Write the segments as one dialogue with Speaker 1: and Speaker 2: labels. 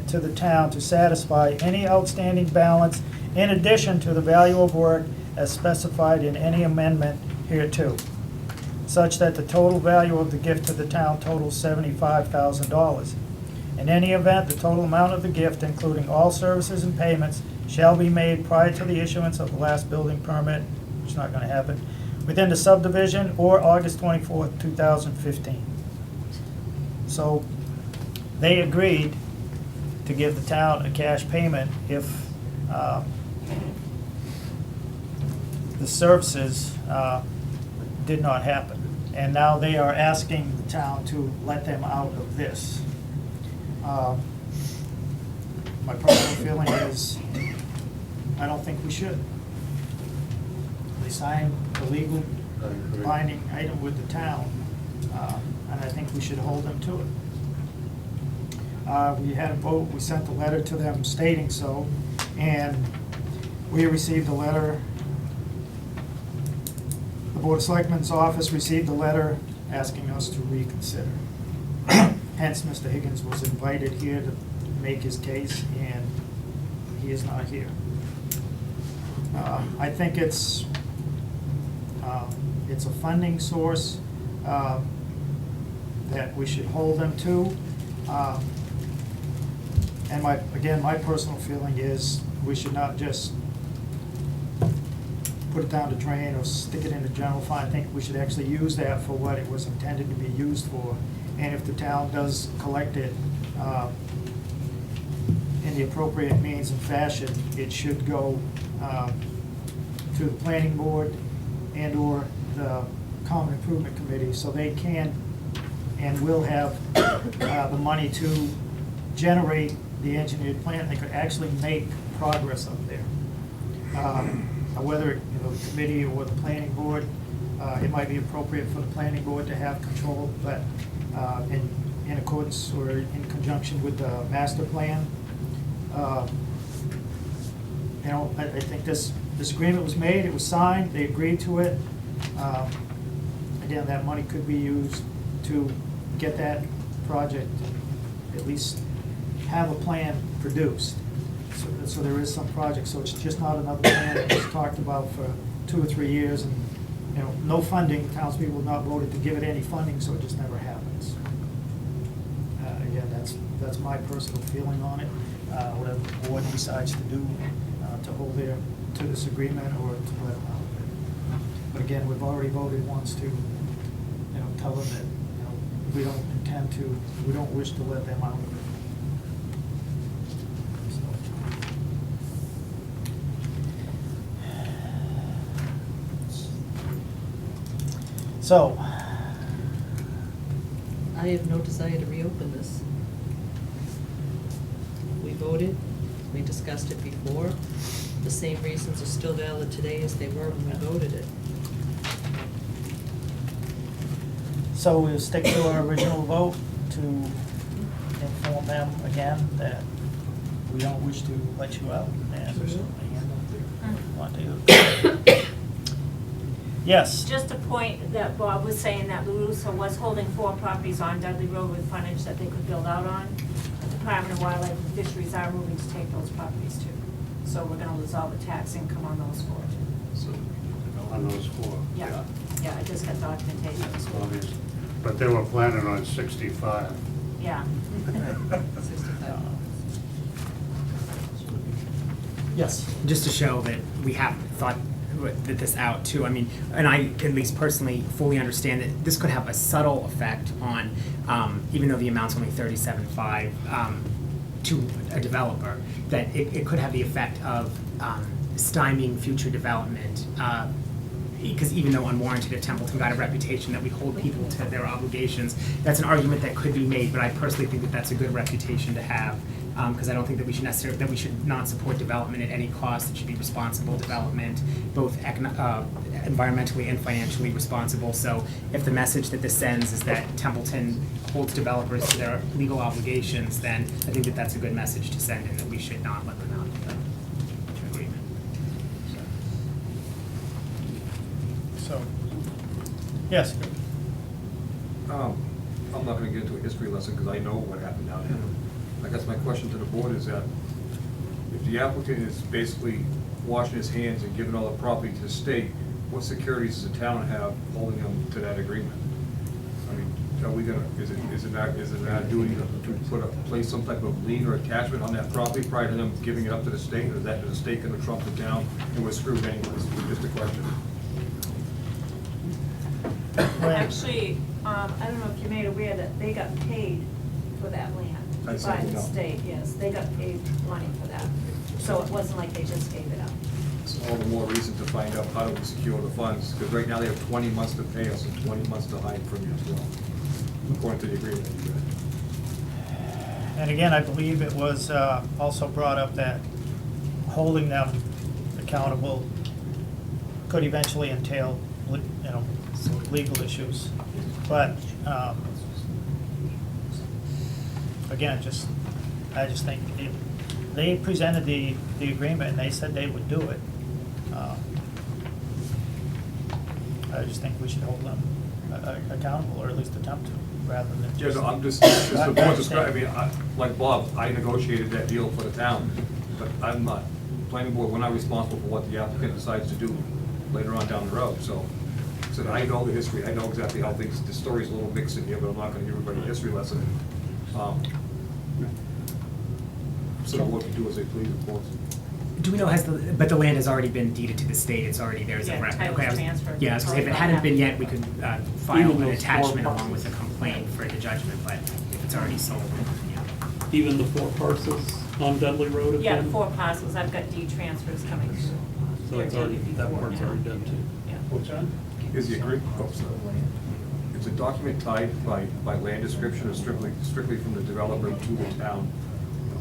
Speaker 1: to the town to satisfy any outstanding balance in addition to the value of work as specified in any amendment hereto, such that the total value of the gift to the town totals $75,000. In any event, the total amount of the gift, including all services and payments, shall be made prior to the issuance of the last building permit, which is not going to happen, within the subdivision or August 24th, 2015. So they agreed to give the town a cash payment if the services did not happen. And now they are asking the town to let them out of this. My personal feeling is, I don't think we should. They signed a legal binding item with the town, and I think we should hold them to it. We had a vote, we sent a letter to them stating so, and we received a letter, the Board of Selectmen's office received a letter asking us to reconsider. Hence, Mr. Higgins was invited here to make his case, and he is not here. I think it's a funding source that we should hold them to. And my personal feeling is we should not just put it down the drain or stick it in the general fund. I think we should actually use that for what it was intended to be used for. And if the town does collect it in the appropriate means and fashion, it should go to the planning board and or the common improvement committee, so they can and will have the money to generate the engineered plan. They could actually make progress up there. Whether the committee or the planning board, it might be appropriate for the planning board to have control, but in accordance or in conjunction with the master plan. I think this agreement was made, it was signed, they agreed to it. Again, that money could be used to get that project, at least have a plan produced. So there is some project, so it's just not another plan that was talked about for 2 or 3 years, and no funding. Townspeople have not voted to give it any funding, so it just never happens. Again, that's my personal feeling on it. Whatever the board decides to do to hold their to this agreement or to let them out of it. But again, we've already voted once to tell them that we don't wish to let them out of it. So,
Speaker 2: I have no desire to reopen this. We voted, we discussed it before. The same reasons are still valid today as they were when we voted it.
Speaker 1: so we'll stick to our original vote to inform them again that we don't wish to let you out. And want to. Yes.
Speaker 3: Just a point that Bob was saying that LaRusso was holding 4 properties on Dudley Road with frontage that they could build out on. The Department of Wildlife and Fisheries are moving to take those properties too. So we're gonna lose all the tax income on those 4 too.
Speaker 4: So, on those 4.
Speaker 3: Yeah, I just got documentation.
Speaker 4: Obvious. But they were planning on 65.
Speaker 3: Yeah.
Speaker 2: 65.
Speaker 1: Yes.
Speaker 5: Just to show that we have thought this out too. I mean, and I at least personally fully understand that this could have a subtle effect on, even though the amount's only $37.5 to a developer, that it could have the effect of stymieing future development. Because even though unwarranted, if Templeton got a reputation that we hold people to their obligations, that's an argument that could be made. But I personally think that that's a good reputation to have. Because I don't think that we should not support development at any cost. It should be responsible development, both environmentally and financially responsible. So if the message that this sends is that Templeton holds developers to their legal obligations, then I think that that's a good message to send, and that we should not let them out of the agreement.
Speaker 1: So, yes.
Speaker 6: I'm not gonna get into a history lesson because I know what happened down there. I guess my question to the board is that if the applicant is basically washing his hands and giving all the property to the state, what securities does the town have holding them to that agreement? I mean, are we gonna, is it not duty to place some type of lien or attachment on that property prior to them giving it up to the state, or is the state gonna trump the town and we're screwed anyways? Just a question.
Speaker 3: Actually, I don't know if you made aware that they got paid for that land
Speaker 6: I
Speaker 3: by
Speaker 6: said
Speaker 3: the
Speaker 6: no.
Speaker 3: state, yes, they got paid money for that. So it wasn't like they just gave it up.
Speaker 6: So all the more reason to find out how do we secure the funds, because right now they have 20 months to pay us and 20 months to hide from you as well, according to the agreement.
Speaker 1: And again, I believe it was also brought up that holding them accountable could eventually entail, legal issues. But, again, I just think they presented the agreement and they said they would do it. I just think we should hold them accountable, or at least attempt to, rather than
Speaker 6: Yeah,
Speaker 1: just.
Speaker 6: no, I'm just the board describing, like Bob, I negotiated that deal for the town, but I'm not, planning board, we're not responsible for what the applicant decides to do later on down the road, so I know the history, I know exactly how things, the story's a little mixed in here, but I'm not gonna give everybody a history lesson. So the board can do as they please, of course.
Speaker 5: Do we know, but the land has already been deeded to the state, it's already there as a
Speaker 3: Yeah,
Speaker 5: record?
Speaker 3: title's
Speaker 5: Okay, I was-
Speaker 3: transferred.
Speaker 5: Yeah, I was gonna say, if it hadn't been yet, we could file
Speaker 7: Even
Speaker 5: an
Speaker 7: those
Speaker 5: attachment
Speaker 7: four
Speaker 5: along with a
Speaker 7: parcels.
Speaker 5: complaint for the judgment, but if it's already sold, yeah.
Speaker 7: Even the 4 parcels on Dudley Road have
Speaker 3: Yeah,
Speaker 7: been?
Speaker 3: the 4 parcels, I've got deed transfers coming through.
Speaker 7: So it's already, that part's already done too.
Speaker 3: Yeah.
Speaker 4: What's that?
Speaker 6: Is the agreement, is the document tied by land description or strictly from the developer to the town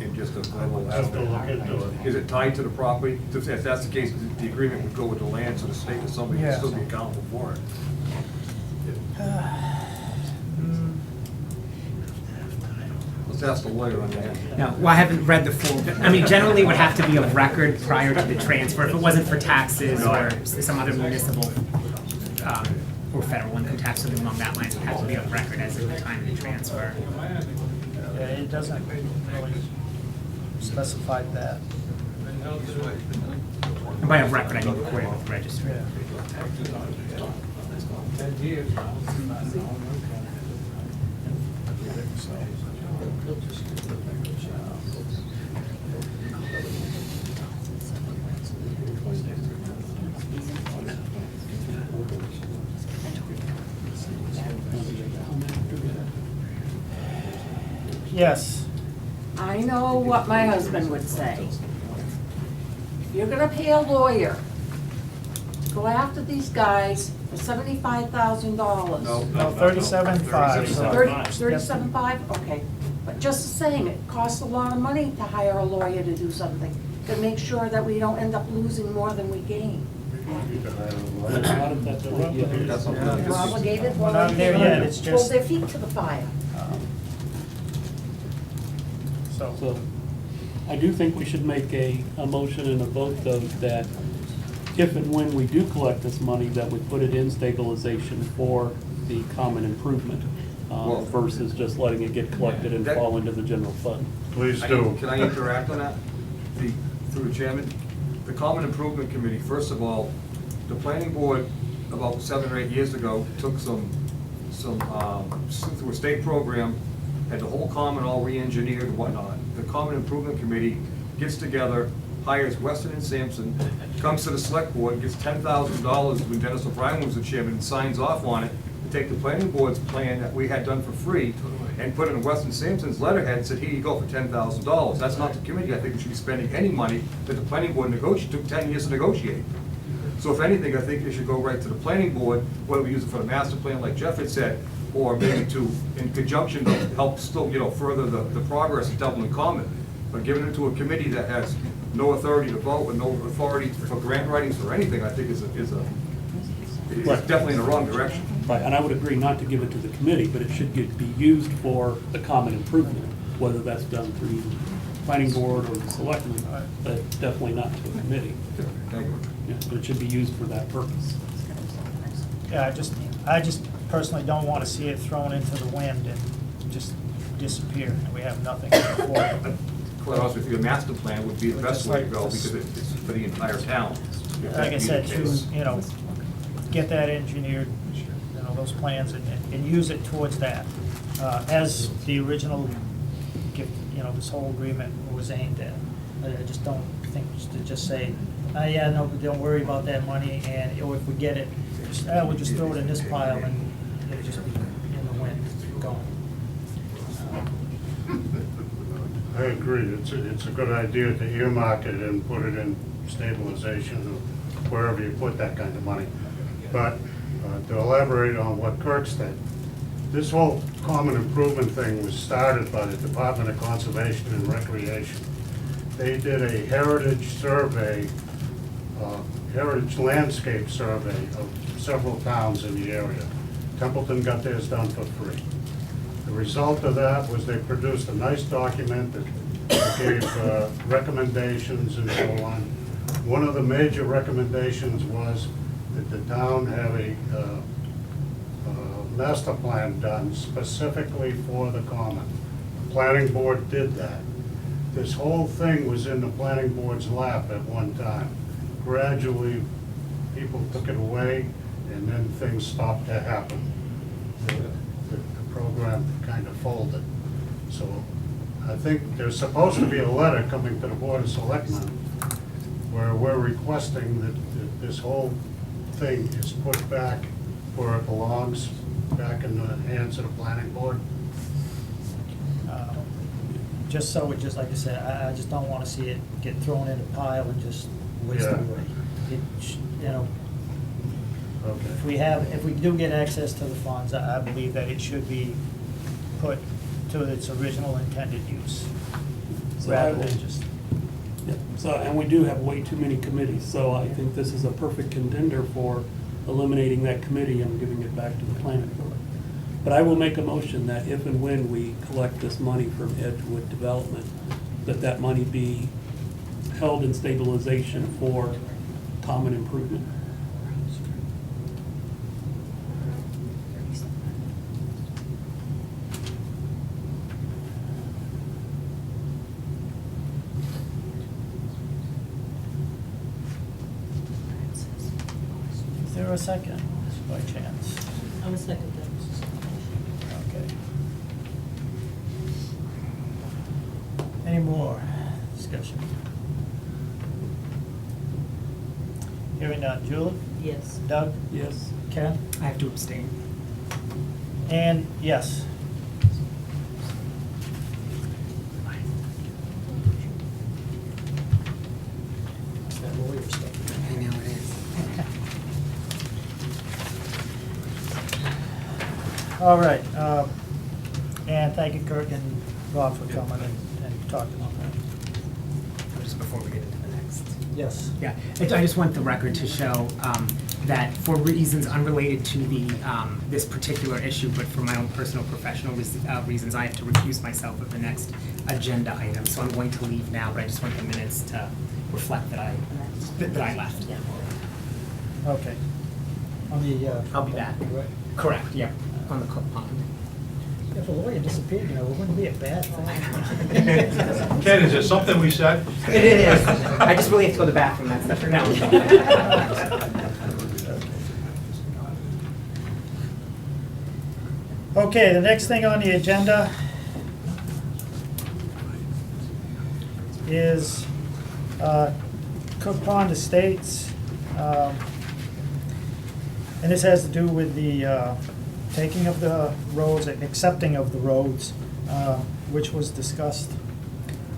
Speaker 6: in just a global
Speaker 4: We'll have to look
Speaker 6: aspect?
Speaker 4: into it.
Speaker 6: Is it tied to the property? If that's the case, the agreement would go with the land, so the state or somebody can
Speaker 1: Yeah.
Speaker 6: still be accountable for it. Let's ask the lawyer on that.
Speaker 5: No, well, I haven't read the full, I mean, generally it would have to be of record prior to the transfer, if it wasn't for taxes or some other municipal or federal income tax, something along that line, it would have to be of record as of the time of the transfer.
Speaker 1: Yeah, it doesn't really specify that.
Speaker 5: And by of record, I mean recorded with the registry.
Speaker 1: Yeah. Yes.
Speaker 8: I know what my husband would say. If you're gonna pay a lawyer, go after these guys for $75,000.
Speaker 6: No,
Speaker 1: No, 37.5. so-
Speaker 8: 37.5, okay. But just saying, it costs a lot of money to hire a lawyer to do something, to make sure that we don't end up losing more than we gain.
Speaker 7: How did that go? Yeah.
Speaker 6: That's something
Speaker 1: Yeah.
Speaker 6: that
Speaker 8: We're
Speaker 6: gets-
Speaker 8: obligated,
Speaker 1: We're not there yet, it's
Speaker 8: hold
Speaker 1: just-
Speaker 8: their feet to the fire.
Speaker 1: So,
Speaker 7: So, I do think we should make a motion and a vote though that if and when we do collect this money, that we put it in stabilization for the common improvement
Speaker 6: Well-
Speaker 7: versus just letting it get collected and
Speaker 6: That-
Speaker 7: fall into the general fund.
Speaker 4: Please do.
Speaker 6: Can I interact on that? Through the chairman? The Common Improvement Committee, first of all, the planning board about 7 or 8 years ago took through a state program, had the whole common all re-engineered and whatnot. The Common Improvement Committee gets together, hires Weston and Sampson, comes to the select board, gets $10,000 when Dennis O'Brien was the chairman, and signs off on it, to take the planning board's plan that we had done for free and put it in Weston Sampson's letterhead and said, here you go for $10,000. That's not the committee I think we should be spending any money that the planning board took 10 years to negotiate. So if anything, I think it should go right to the planning board, whether we use it for the master plan like Jeff had said, or maybe in conjunction to help still, further the progress of Dublin Common. But giving it to a committee that has no authority to vote and no authority for grant writings or anything, I think is definitely in the wrong direction.
Speaker 7: Right, and I would agree not to give it to the committee, but it should be used for the common improvement, whether that's done through the planning board or the selectmen, but definitely not to a committee.
Speaker 6: Thank you.
Speaker 7: Yeah, but it should be used for that purpose.
Speaker 1: yeah, I just personally don't want to see it thrown into the wind and just disappear, and we have nothing for it.
Speaker 6: Quite honest with you, a master plan would be the best way to go, because it's for the entire town. if that
Speaker 1: Like I
Speaker 6: be the
Speaker 1: said, to,
Speaker 6: case.
Speaker 1: get that engineered, those plans and use it towards that. As the original, this whole agreement was aimed at. I just don't think to just say, yeah, no, don't worry about that money, and, or if we get it, we'll just throw it in this pile and it'll just be in the wind, gone.
Speaker 4: I agree, it's a good idea to earmark it and put it in stabilization or wherever you put that kind of money. But to elaborate on what Kirk said, this whole common improvement thing was started by the Department of Conservation and Recreation. They did a heritage survey, heritage landscape survey of several towns in the area. Templeton got theirs done for free. The result of that was they produced a nice document that gave recommendations and so on. One of the major recommendations was that the town have a master plan done specifically for the common. The planning board did that. This whole thing was in the planning board's lap at one time. Gradually, people took it away, and then things stopped to happen. The program kind of folded. So I think there's supposed to be a letter coming to the Board of Selectmen where we're requesting that this whole thing is put back where it belongs, back in the hands of the planning board.
Speaker 1: Just so, like I said, I just don't want to see it get thrown in a pile and just wasted
Speaker 4: Yeah.
Speaker 1: away.
Speaker 4: Okay.
Speaker 1: If we do get access to the funds, I believe that it should be put to its original intended use,
Speaker 7: So I
Speaker 1: rather
Speaker 7: will-
Speaker 1: than just,
Speaker 7: Yeah, so, and we do have way too many committees, so I think this is a perfect contender for eliminating that committee and giving it back to the planning board. But I will make a motion that if and when we collect this money from Edgewood Development, that money be held in stabilization for common improvement.
Speaker 1: is there a second, by chance?
Speaker 2: I would second that.
Speaker 1: Okay. Any more discussion? Hearing none. Julie?
Speaker 2: Yes.
Speaker 1: Doug?
Speaker 7: Yes.
Speaker 1: Ken?
Speaker 5: I have to abstain.
Speaker 1: And yes. It's that lawyer stuff.
Speaker 5: I know it is.
Speaker 1: All right, and thank you, Kirk and Rob, for coming and talking about that.
Speaker 5: Just before we get into the next.
Speaker 1: Yes.
Speaker 5: Yeah, I just want the record to show that for reasons unrelated to the, this particular issue, but for my own personal professional reasons, I have to recuse myself of the next agenda item. So I'm going to leave now, but I just want the minutes to reflect that I left.
Speaker 1: Okay. On the,
Speaker 5: I'll be back.
Speaker 1: Right.
Speaker 5: Correct, yep, on the Cook Pond.
Speaker 1: If a lawyer disappeared, it wouldn't be a bad thing.
Speaker 9: Ken, is there something we said?
Speaker 5: It is. I just really have to go to the bathroom, that's the, no.
Speaker 1: Okay, the next thing on the agenda is Cook Pond Estates. And this has to do with the taking of the roads and accepting of the roads, which was discussed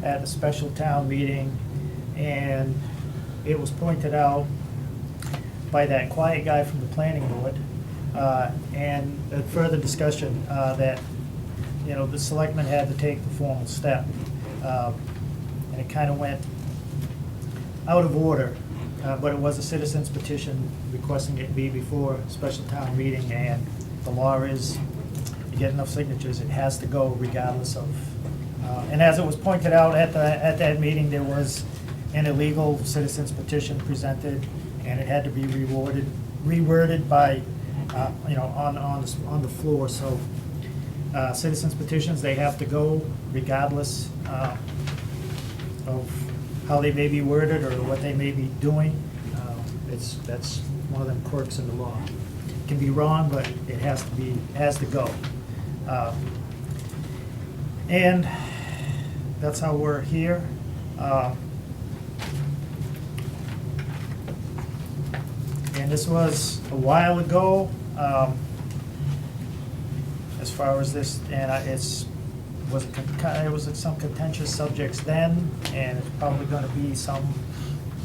Speaker 1: at a special town meeting. And it was pointed out by that quiet guy from the planning board, and a further discussion that, the selectmen had to take the formal step. And it kind of went out of order, but it was a citizen's petition requesting it be before a special town meeting, and the law is, you get enough signatures, it has to go regardless of, and as it was pointed out at that meeting, there was an illegal citizen's petition presented, and it had to be reworded by, on the floor, so citizens petitions, they have to go regardless of how they may be worded or what they may be doing. That's one of them quirks in the law. It can be wrong, but it has to go. And that's how we're here. And this was a while ago, as far as this, and it was some contentious subjects then, and it's probably gonna be some,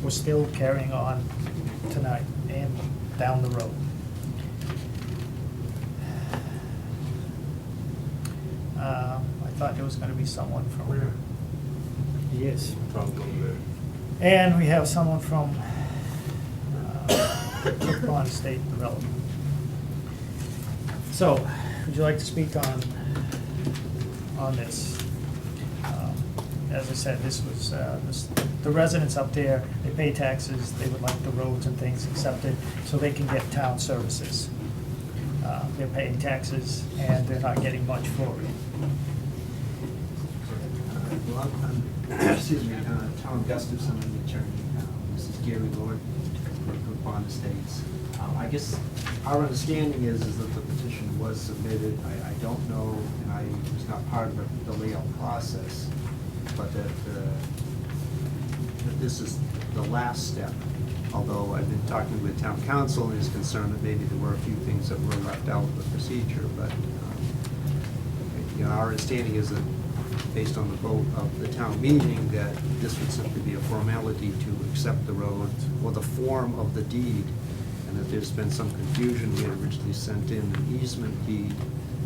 Speaker 1: we're still carrying on tonight and down the road. I thought there was gonna be someone from.
Speaker 9: Where?
Speaker 1: Yes.
Speaker 9: Tom over there.
Speaker 1: And we have someone from Brook Pond State Development. So, would you like to speak on this? As I said, this was, the residents up there, they pay taxes, they would like the roads and things accepted so they can get town services. They're paying taxes and they're not getting much for it.
Speaker 10: Well, excuse me, Tom Gustafson, I'm the attorney. This is Gary Lord from Bond Estates. I guess our understanding is that the petition was submitted. I don't know, and I was not part of the layout process, but that this is the last step. Although I've been talking with town council and is concerned that maybe there were a few things that were left out of the procedure, but our understanding is that based on the vote of the town meeting, that this would simply be a formality to accept the road or the form of the deed, and that there's been some confusion. We had originally sent in an easement deed,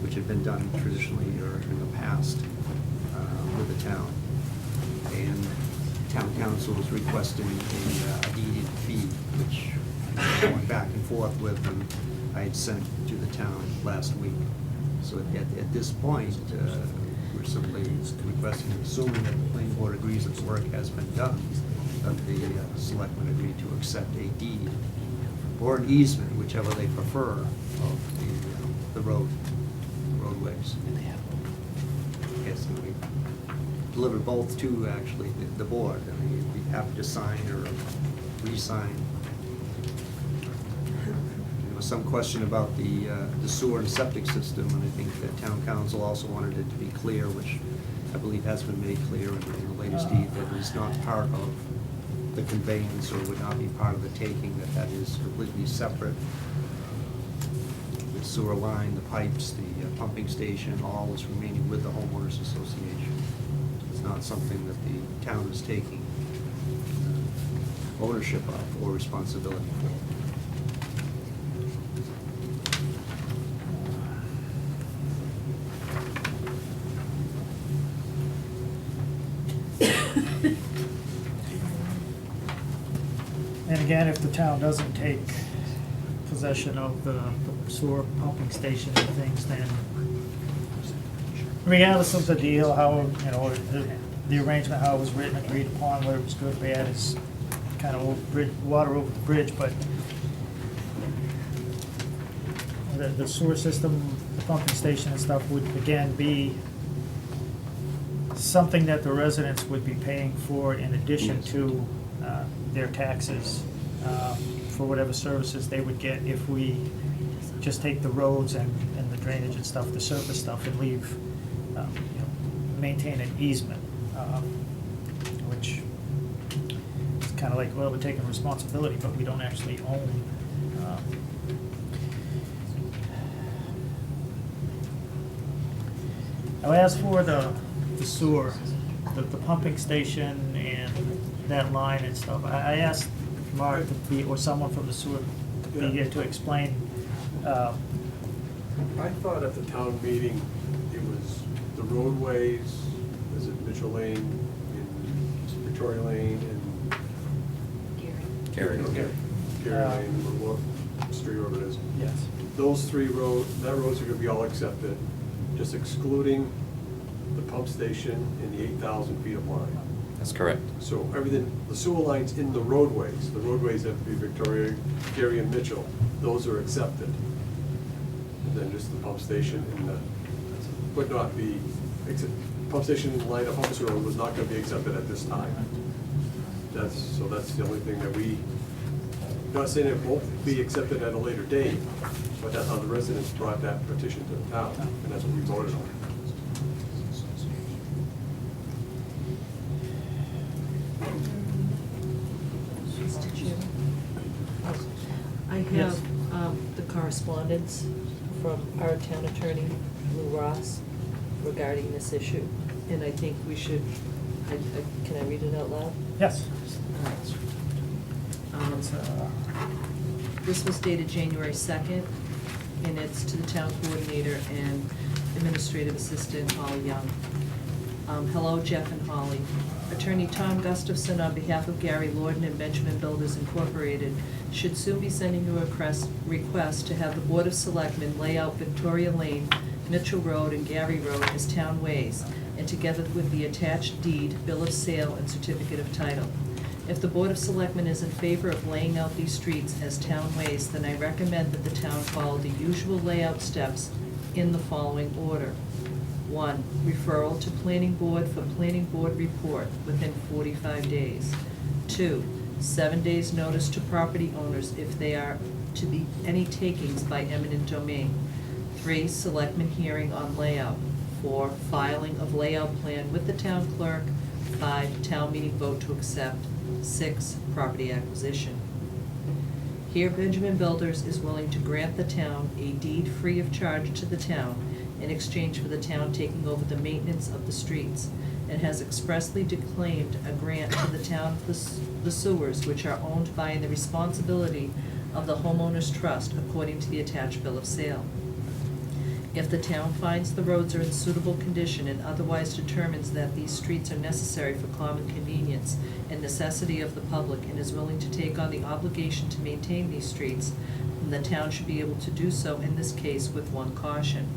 Speaker 10: which had been done traditionally or in the past with the town. And town council was requesting a deeded fee, which I went back and forth with, and I had sent to the town last week. So at this point, we're simply requesting, assuming that the planning board agrees that the work has been done, that the selectmen agree to accept a deed or an easement, whichever they prefer, of the roadways. Yes, and we delivered both to, actually, the board, and we'd be happy to sign or re-sign. There was some question about the sewer and septic system, and I think that town council also wanted it to be clear, which I believe has been made clear in the latest deed, that it's not part of the conveyance or would not be part of the taking, that is completely separate. The sewer line, the pipes, the pumping station, all is remaining with the homeowners association. It's not something that the town is taking ownership of or responsibility for.
Speaker 1: And again, if the town doesn't take possession of the sewer pumping station and things, then regardless of the deal, how, the arrangement, how it was written, agreed upon, whether it was good or bad, is kind of water over the bridge, but the sewer system, the pumping station and stuff would again be something that the residents would be paying for in addition to their taxes for whatever services they would get if we just take the roads and the drainage and stuff, the surface stuff, and leave, maintain an easement, which is kind of like, well, we're taking responsibility, but we don't actually own. Now, as for the sewer, the pumping station and that line and stuff, I asked Mark to be, or someone from the sewer to be here to explain.
Speaker 11: I thought at the town meeting, it was the roadways, is it Mitchell Lane, in Victoria Lane, and
Speaker 2: Gary.
Speaker 11: Okay. Gary Lane, or what street road it is.
Speaker 1: Yes.
Speaker 11: Those three roads are gonna be all accepted, just excluding the pump station and the 8,000 feet of line.
Speaker 12: That's correct.
Speaker 11: So everything, the sewer lines in the roadways have to be Victoria, Gary, and Mitchell, those are accepted. And then just the pump station and could not be, pump station line of Homestead Road was not gonna be accepted at this time. So that's the only thing that we, not saying it won't be accepted at a later date, but that's how the residents brought that petition to the town, and that's what we voted on.
Speaker 2: Mr. Chairman, I have the correspondence from our town attorney, Lou Ross, regarding this issue, and I think we should, can I read it out loud?
Speaker 1: Yes.
Speaker 2: This was dated January 2nd, and it's to the town coordinator and administrative assistant Holly Young. Hello, Jeff and Holly. Attorney Tom Gustafson, on behalf of Gary Lorden and Benjamin Builders Incorporated, should soon be sending you a request to have the Board of Selectmen lay out Victoria Lane, Mitchell Road, and Gary Road as town ways, and together with the attached deed, bill of sale, and certificate of title. If the Board of Selectmen is in favor of laying out these streets as town ways, then I recommend that the town follow the usual layout steps in the following order. 1, referral to Planning Board for Planning Board report within 45 days. 2, 7 days notice to property owners if they are to be any takings by eminent domain. 3, Selectmen hearing on layout. 4, filing of layout plan with the town clerk. 5, town meeting vote to accept. 6, property acquisition. Here Benjamin Builders is willing to grant the town a deed free of charge to the town in exchange for the town taking over the maintenance of the streets, and has expressly declaimed a grant to the town of the sewers, which are owned by and the responsibility of the homeowners trust according to the attached bill of sale. If the town finds the roads are in suitable condition and otherwise determines that these streets are necessary for common convenience and necessity of the public, and is willing to take on the obligation to maintain these streets, then the town should be able to do so in this case with one caution.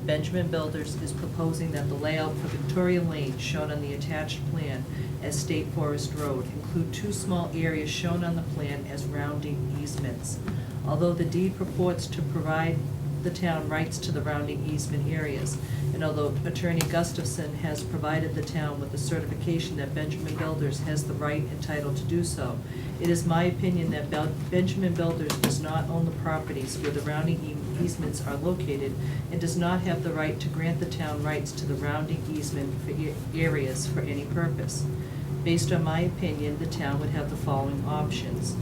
Speaker 2: Benjamin Builders is proposing that the layout for Victoria Lane, shown on the attached plan as State Forest Road, include 2 small areas shown on the plan as rounding easements. Although the deed purports to provide the town rights to the rounding easement areas, and although Attorney Gustafson has provided the town with the certification that Benjamin Builders has the right and title to do so, it is my opinion that Benjamin Builders does not own the properties where the rounding easements are located, and does not have the right to grant the town rights to the rounding easement for areas for any purpose. Based on my opinion, the town would have the following options.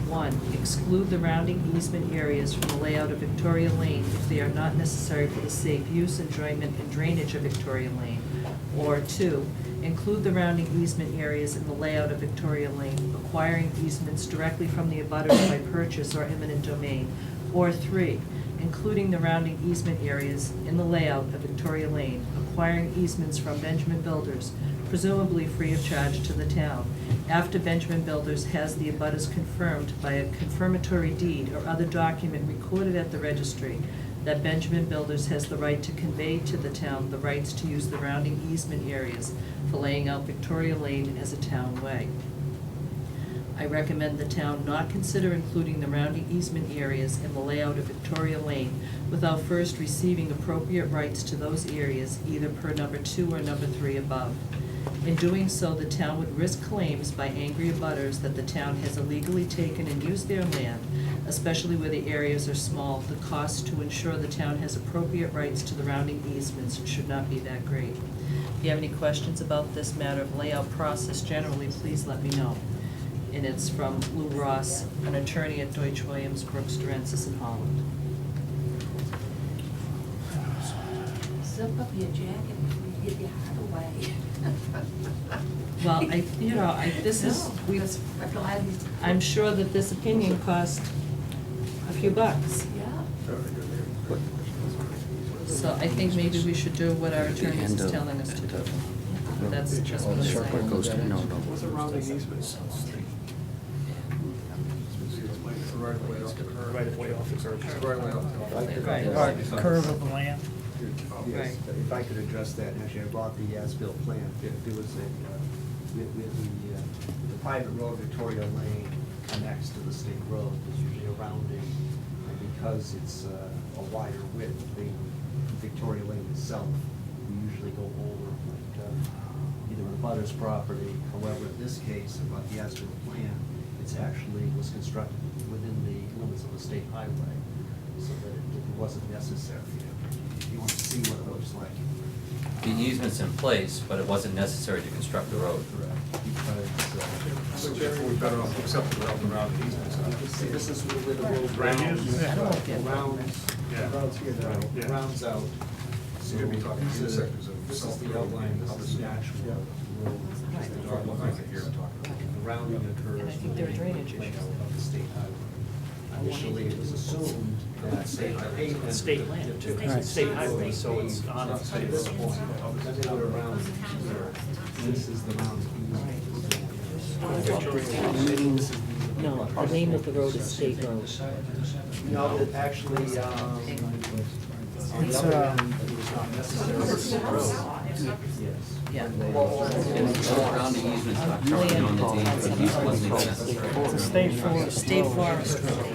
Speaker 2: 1, exclude the rounding easement areas from the layout of Victoria Lane if they are not necessary for the safe use, enjoyment, and drainage of Victoria Lane. Or 2, include the rounding easement areas in the layout of Victoria Lane, acquiring easements directly from the abutters by purchase or eminent domain. Or 3, including the rounding easement areas in the layout of Victoria Lane, acquiring easements from Benjamin Builders, presumably free of charge to the town, after Benjamin Builders has the abutters confirmed by a confirmatory deed or other document recorded at the registry that Benjamin Builders has the right to convey to the town the rights to use the rounding easement areas for laying out Victoria Lane as a town way. I recommend the town not consider including the rounding easement areas in the layout of Victoria Lane without first receiving appropriate rights to those areas, either per number 2 or number 3 above. In doing so, the town would risk claims by angry abutters that the town has illegally taken and used their land, especially where the areas are small. The cost to ensure the town has appropriate rights to the rounding easements should not be that great. If you have any questions about this matter of layout process generally, please let me know. And it's from Lou Ross, an attorney at Deutsch Williams, Brooks, Durancis, and Holland.
Speaker 8: Zip up your jacket before you get your heart away.
Speaker 2: Well, this is,
Speaker 8: I'm glad he's.
Speaker 2: I'm sure that this opinion cost a few bucks.
Speaker 8: Yeah.
Speaker 2: So I think maybe we should do what our attorney is telling us to do. That's just what I'm saying.
Speaker 11: What's a rounding easement?
Speaker 6: Right away off the curb.
Speaker 7: Right away off the curb.
Speaker 6: Right away off the curb.
Speaker 2: Right.
Speaker 1: Curve of the land.
Speaker 10: Yes,
Speaker 2: Right.
Speaker 10: if I could address that, and actually I brought the as-built plan. There was a, the private road, Victoria Lane, connects to the state road. There's usually a rounding, and because it's a wider width, they Victoria Lane itself, we usually go over like either a butter's property. However, in this case, about the as-built plan, it's actually was constructed within the limits of the state highway, so that it wasn't necessary. If you want to see what it looks like.
Speaker 12: The easement's in place, but it wasn't necessary to construct the road.
Speaker 10: Because,
Speaker 6: So therefore, we better off accept the route around the easement.
Speaker 10: see, this is where the road rounds, rounds here,
Speaker 4: Yeah.
Speaker 10: rounds out. So
Speaker 6: You're gonna be talking
Speaker 10: this is-
Speaker 6: intersections of
Speaker 10: This is
Speaker 6: South
Speaker 10: the
Speaker 6: Road
Speaker 10: outline,
Speaker 6: and
Speaker 10: this is
Speaker 6: Hubbardston.
Speaker 10: the actual road.
Speaker 6: Or what I can hear talking about.
Speaker 10: The rounding occurs.
Speaker 2: And I think there are drainage
Speaker 10: within the
Speaker 2: issues.
Speaker 10: length of the state highway. Initially, it was assumed that state highway.
Speaker 1: State land. Right. State highway, so it's on
Speaker 10: Up to this point, then they went around here. This is the round.
Speaker 13: No, the name of the road is State Road.
Speaker 10: No, it actually, on the
Speaker 1: It's,
Speaker 10: other end, it was not necessary. Yes.
Speaker 2: Yeah.
Speaker 12: Around the easement's not currently on the deed, but the easement wasn't even necessary.
Speaker 1: It's a state forest.
Speaker 2: State forest road.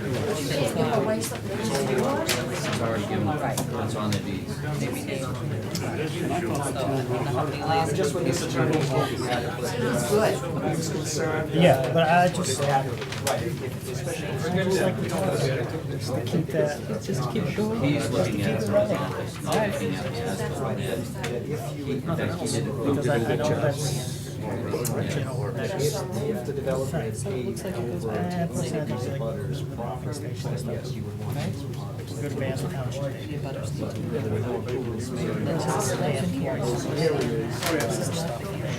Speaker 12: It's already given, it's on the deeds.
Speaker 10: Just when this attorney was looking at it, but he was concerned.
Speaker 1: Yeah, but I just,
Speaker 10: Right,
Speaker 1: just to keep that,
Speaker 2: Just keep it going.
Speaker 12: He's looking at it from his office, not looking at the as-built plan. In fact, he did it.
Speaker 1: because I know that's, you know, that's.
Speaker 10: If the developer had
Speaker 2: So it
Speaker 10: paid
Speaker 2: looks like it goes
Speaker 10: over
Speaker 2: back to
Speaker 10: to
Speaker 2: like-
Speaker 10: the butters property, yes, you would want to.
Speaker 1: Good advanced township.
Speaker 2: Your butters.
Speaker 10: There were no approvals made.
Speaker 2: That's just land here.
Speaker 12: It's in the deed.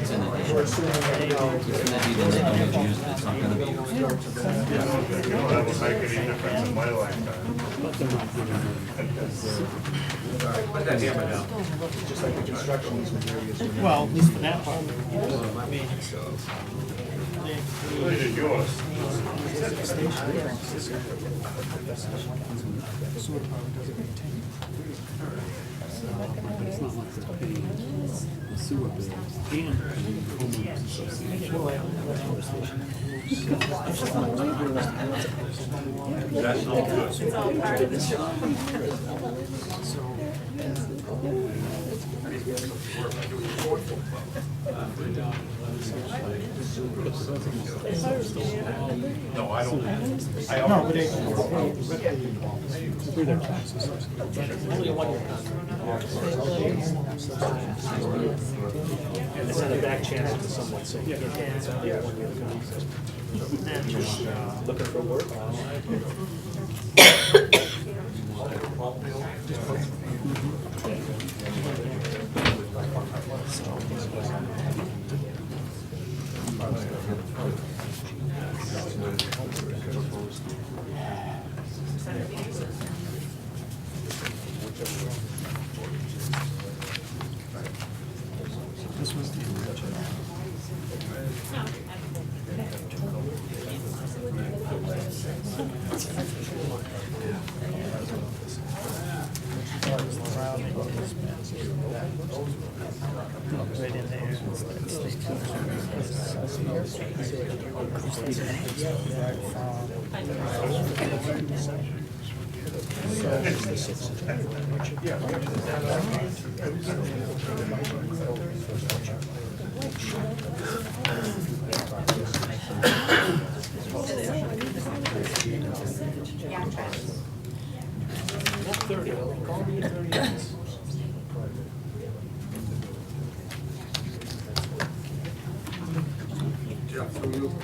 Speaker 12: It's in the deed and they don't use it, it's not gonna be used.
Speaker 4: You know, that would make any difference in my lifetime.
Speaker 6: Put that hammer down.
Speaker 10: Just like the construction easement areas. were-
Speaker 1: Well, at least for that part.
Speaker 4: Look at yours.
Speaker 1: Sewer department doesn't maintain.
Speaker 7: It's not like they're paying the sewer bills and homeowners association.
Speaker 9: That's all good.
Speaker 3: It's all part of the job.
Speaker 9: No, I don't.
Speaker 1: No, but they. Through their taxes.
Speaker 13: Only a one-year It's not a back channel to someone, so you can't, it's only a one-year contract.
Speaker 1: Then just,
Speaker 13: Looking for work?
Speaker 1: this was the original. Right in there.
Speaker 13: Call me in 30 minutes.
Speaker 6: Jeff, through you.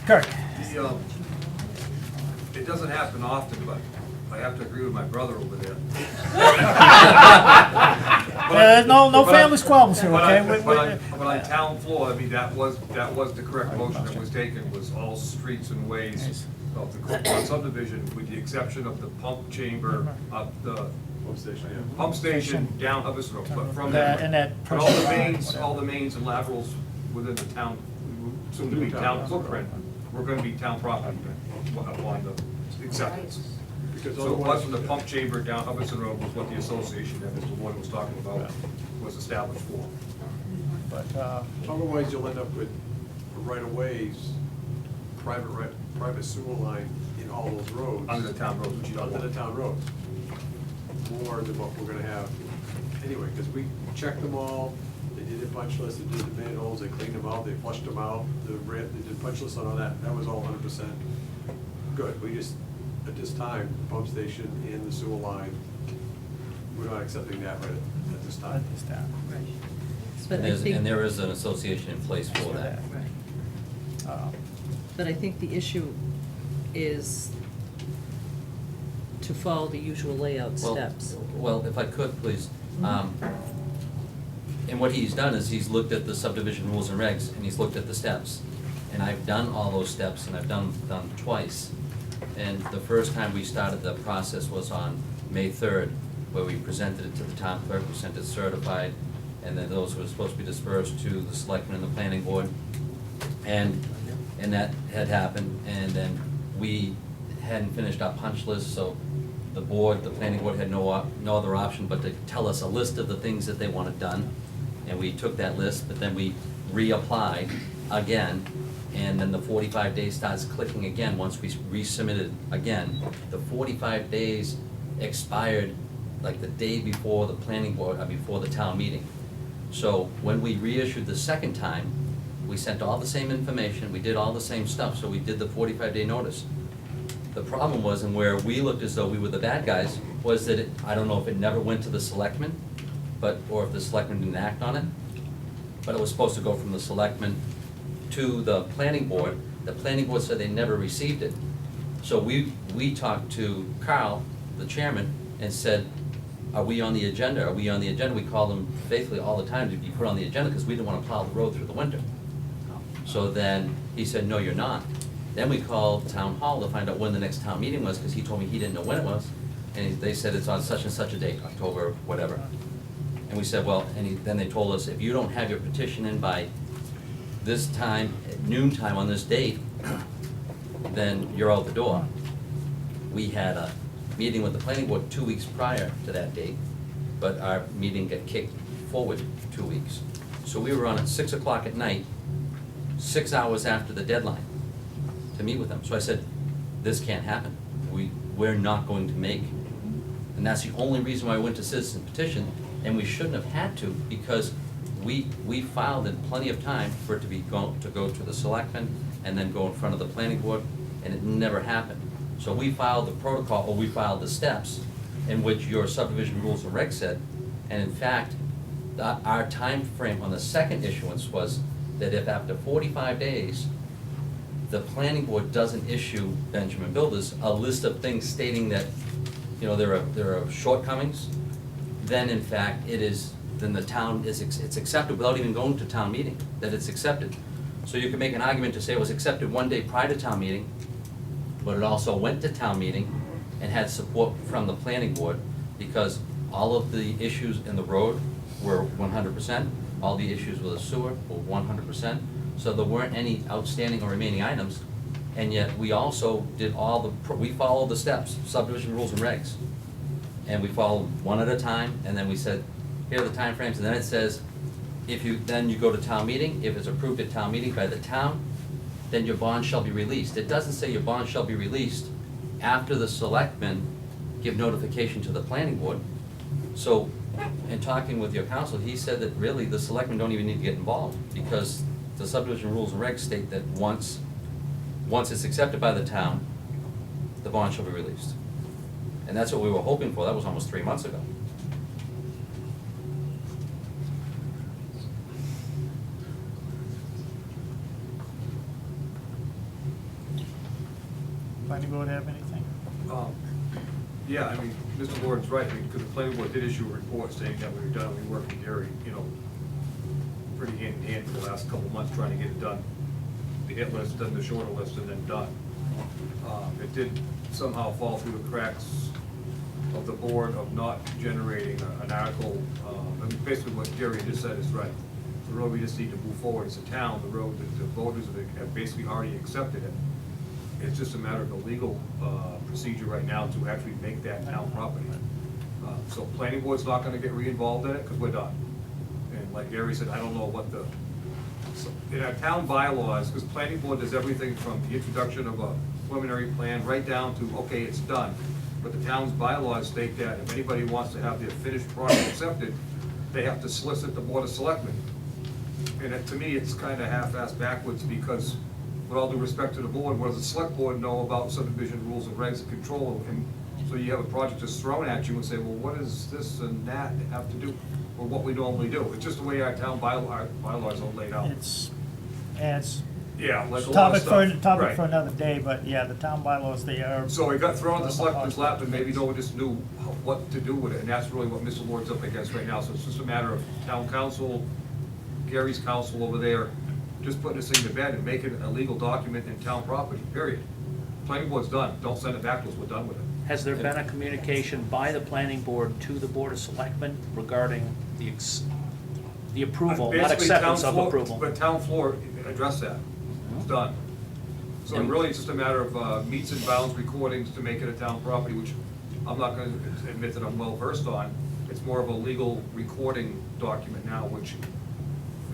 Speaker 1: Kirk.
Speaker 6: It doesn't happen often, but I have to agree with my brother over there.
Speaker 1: No family squabbles here,
Speaker 6: But
Speaker 1: okay?
Speaker 6: on town floor, I mean, that was the correct motion that was taken, was all streets and ways of the Cook Pond subdivision, with the exception of the pump chamber, up the
Speaker 11: Pump station, yeah.
Speaker 6: pump station down Hubbardston Road, but from
Speaker 1: That-
Speaker 6: that.
Speaker 1: and that
Speaker 6: But all the
Speaker 1: pressure line,
Speaker 6: mains,
Speaker 1: whatever.
Speaker 6: all the mains and laterals within the town, soon to be town footprint, we're gonna be town property upon the acceptance.
Speaker 11: Because
Speaker 6: So it
Speaker 11: otherwise,
Speaker 6: was from the pump chamber down Hubbardston Road was what the association that Mr. Ward was talking about was established for.
Speaker 1: But,
Speaker 11: otherwise you'll end up with right-of-ways, private sewer line in all those roads.
Speaker 6: Under the town road, which you don't
Speaker 11: Under the
Speaker 6: want.
Speaker 11: town roads. more than what we're gonna have anyway, because we checked them all, they did a punch list, they did the manholes, they cleaned them out, they flushed them out, they did punch lists on all that, that was all 100% good. We just, at this time, the pump station and the sewer line, we're not accepting that right at this time.
Speaker 2: Right.
Speaker 12: And
Speaker 2: But I
Speaker 12: there's,
Speaker 2: think.
Speaker 12: and there is an association in place for that.
Speaker 2: Right. But I think the issue is to follow the usual layout
Speaker 12: Well-
Speaker 2: steps.
Speaker 12: Well, if I could, please. And what he's done is he's looked at the subdivision rules and regs, and he's looked at the steps. And I've done all those steps, and I've done them twice. And the first time we started the process was on May 3rd, where we presented it to the town clerk, we sent it certified, and then those were supposed to be dispersed to the selectmen and the planning board. And that had happened, and then we hadn't finished our punch list, so the board, the planning board had no other option but to tell us a list of the things that they wanted done. And we took that list, but then we reapplied again, and then the 45 days starts clicking again once we resubmitted again. The 45 days expired like the day before the planning board, before the town meeting. So when we reissued the second time, we sent all the same information, we did all the same stuff, so we did the 45-day notice. The problem was, and where we looked as though we were the bad guys, was that it, I don't know if it never went to the selectmen, or if the selectmen didn't act on it, but it was supposed to go from the selectmen to the planning board. The planning board said they never received it. So we talked to Carl, the chairman, and said, are we on the agenda? Are we on the agenda? We called him faithfully all the time to be put on the agenda because we didn't want to plow the road through the winter. So then he said, no, you're not. Then we called town hall to find out when the next town meeting was, because he told me he didn't know when it was. And they said it's on such and such a date, October, whatever. And we said, well, then they told us, if you don't have your petition in by this time, at noon time on this date, then you're out the door. We had a meeting with the planning board 2 weeks prior to that date, but our meeting got kicked forward 2 weeks. So we were on at 6 o'clock at night, 6 hours after the deadline, to meet with them. So I said, this can't happen. We're not going to make, and that's the only reason why I went to citizen petition, and we shouldn't have had to, because we filed in plenty of time for it to go to the selectmen and then go in front of the planning board, and it never happened. So we filed the protocol, or we filed the steps in which your subdivision rules and regs said, and in fact, our time frame on the second issuance was that if after 45 days, the planning board doesn't issue Benjamin Builders a list of things stating that, there are shortcomings, then in fact, then the town it's accepted without even going to town meeting, that it's accepted. So you can make an argument to say it was accepted one day prior to town meeting, but it also went to town meeting and had support from the planning board, because all of the issues in the road were 100%, all the issues with the sewer were 100%, so there weren't any outstanding or remaining items, and yet we also did we followed the steps, subdivision rules and regs, and we followed one at a time, and then we said, here are the timeframes, and then it says, then you go to town meeting, if it's approved at town meeting by the town, then your bond shall be released. It doesn't say your bond shall be released after the selectmen give notification to the planning board. So, in talking with your counsel, he said that really the selectmen don't even need to get involved, because the subdivision rules and regs state that once it's accepted by the town, the bond shall be released. And that's what we were hoping for. That was almost 3 months ago.
Speaker 1: Planning board have anything?
Speaker 6: Yeah, I mean, Mr. Lord's right, because the planning board did issue a report saying that we were done, we worked with Gary, pretty hand in hand for the last couple of months trying to get it done. The hit list, then the shorter list, and then done. It did somehow fall through the cracks of the board of not generating an article. I mean, basically what Gary just said is right. The road, we just need to move forward as a town. The road, the voters have basically already accepted it. It's just a matter of the legal procedure right now to actually make that town property. So planning board's not gonna get re-involved in it, because we're done. And like Gary said, I don't know what in our town bylaws, because planning board does everything from the introduction of a preliminary plan right down to, okay, it's done. but the town's bylaws state that if anybody wants to have their finished product accepted, they have to solicit the Board of Selectmen. And to me, it's kind of half-assed backwards, because with all due respect to the board, what does the select board know about subdivision rules and regs and control? And so you have a project just thrown at you and say, well, what does this and that have to do with what we normally do? It's just the way our town bylaws are laid out.
Speaker 1: It's
Speaker 6: Yeah, like a lot of stuff.
Speaker 1: topic for
Speaker 6: Right.
Speaker 1: another day, but yeah, the town bylaws, they are.
Speaker 6: So it got thrown at the selectmen's lap, and maybe no one just knew what to do with it, and that's really what Mr. Lord's up against right now. So it's just a matter of town council, Gary's council over there, just putting this thing to bed and making it a legal document in town property, period. Planning board's done, don't send it back to us, we're done with it.
Speaker 13: Has there been a communication by the planning board to the Board of Selectmen regarding the approval, not
Speaker 6: Basically,
Speaker 13: acceptance
Speaker 6: town
Speaker 13: of
Speaker 6: floor-
Speaker 13: approval?
Speaker 6: But town floor addressed that, it's done. So
Speaker 12: And-
Speaker 6: really, it's just a matter of meets and bounds recordings to make it a town property, which I'm not gonna admit that I'm well versed on. It's more of a legal recording document now, which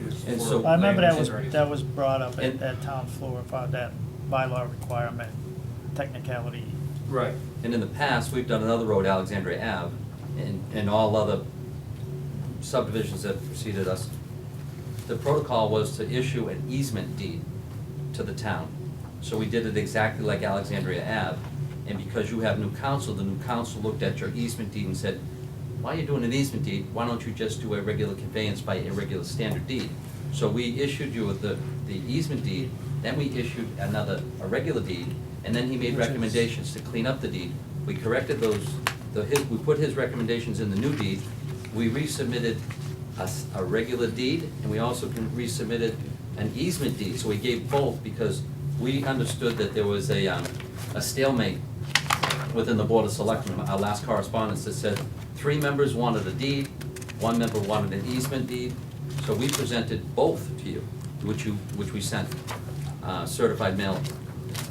Speaker 6: is
Speaker 12: And
Speaker 6: for
Speaker 12: so-
Speaker 1: I remember that
Speaker 6: land
Speaker 1: was,
Speaker 6: attorneys.
Speaker 1: that was brought up
Speaker 12: And-
Speaker 1: at town floor about that bylaw requirement, technicality.
Speaker 6: Right.
Speaker 12: And in the past, we've done another road, Alexandria Ave, and all other subdivisions that preceded us. The protocol was to issue an easement deed to the town. So we did it exactly like Alexandria Ave. And because you have new council, the new council looked at your easement deed and said, why are you doing an easement deed? Why don't you just do a regular conveyance by a regular standard deed? So we issued you with the easement deed, then we issued a regular deed, and then he made recommendations to clean up the deed. We corrected those, we put his recommendations in the new deed. We resubmitted a regular deed, and we also resubmitted an easement deed. So we gave both, because we understood that there was a stalemate within the Board of Selectmen. Our last correspondence that said 3 members wanted a deed, 1 member wanted an easement deed. So we presented both to you, which we sent certified mail.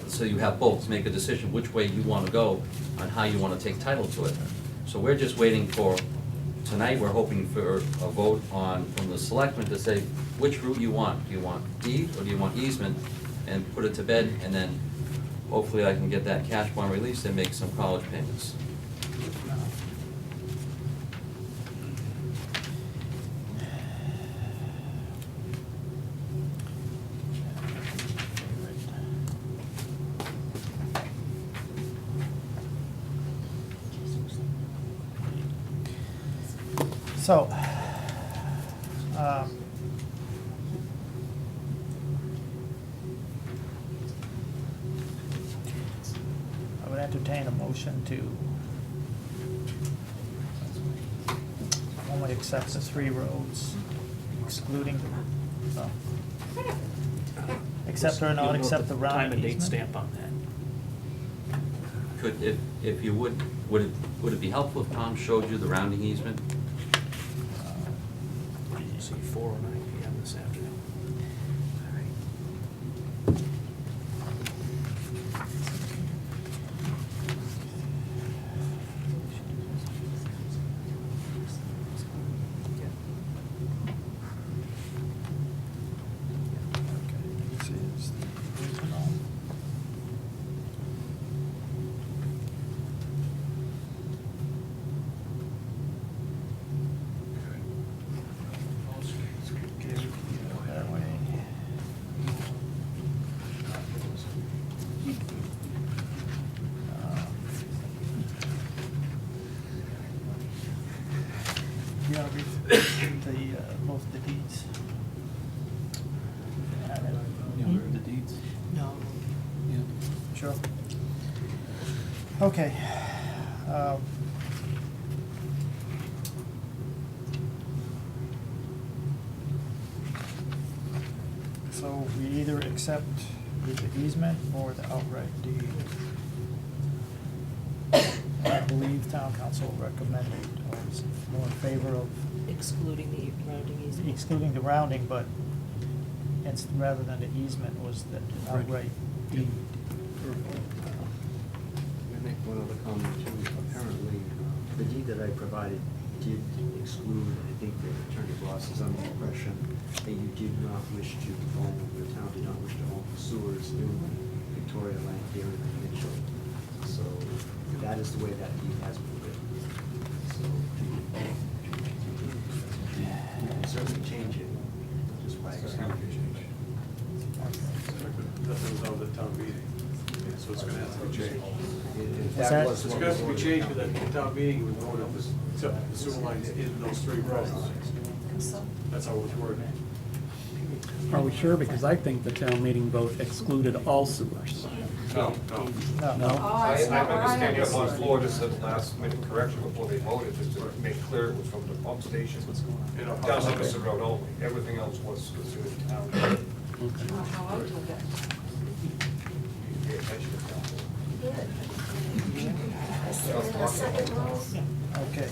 Speaker 12: So you have both to make a decision which way you want to go on how you want to take title to it. So we're just waiting for, tonight we're hoping for a vote from the selectmen to say which route you want. Do you want deed or do you want easement? And put it to bed, and then hopefully I can get that cash bond released and make some college payments.
Speaker 1: So, I would entertain a motion to only accept the 3 roads, excluding the, accept or not accept the
Speaker 13: Time
Speaker 1: rounding
Speaker 13: and date
Speaker 1: easement.
Speaker 13: stamp on that.
Speaker 12: Could, if you would it be helpful if Tom showed you the rounding easement?
Speaker 13: See, 4 or 9 PM this afternoon.
Speaker 1: This is the original. That way. Yeah, read both the deeds.
Speaker 13: The deeds?
Speaker 2: No.
Speaker 1: Sure. Okay. So we either accept the easement or the outright deed. I believe town council recommended, or was more in favor of
Speaker 2: Excluding the rounding easement.
Speaker 1: excluding the rounding, but rather than the easement was the outright deed.
Speaker 10: I make one other comment too. Apparently, the deed that I provided did exclude, I think the attorney boss is under the impression that you did not wish to own, the town did not wish to own sewers in Victoria Land here in the Mitchell. So that is the way that deed has been written. So you can certainly change it just by exclusion.
Speaker 11: Nothing was on the town meeting, so it's gonna have to be changed.
Speaker 10: If
Speaker 1: that-
Speaker 10: that was
Speaker 11: It's
Speaker 10: what
Speaker 11: gonna have to be
Speaker 10: was
Speaker 11: changed, because at the town meeting, we voted to accept the sewer lines in those 3 roads. That's how it was worded.
Speaker 7: Are we sure? Because I think the town meeting vote excluded all sewers.
Speaker 6: No,
Speaker 1: No.
Speaker 7: No?
Speaker 6: I
Speaker 8: that's not what I
Speaker 6: understand you have on
Speaker 8: understood.
Speaker 6: the floor, just a last minute correction before they voted, just to make clear it was from the pump station
Speaker 11: You know,
Speaker 6: down Hudson Road only. Everything else was considered town.
Speaker 7: Okay.
Speaker 8: Not how I took it.
Speaker 6: You pay attention to town.
Speaker 1: Okay.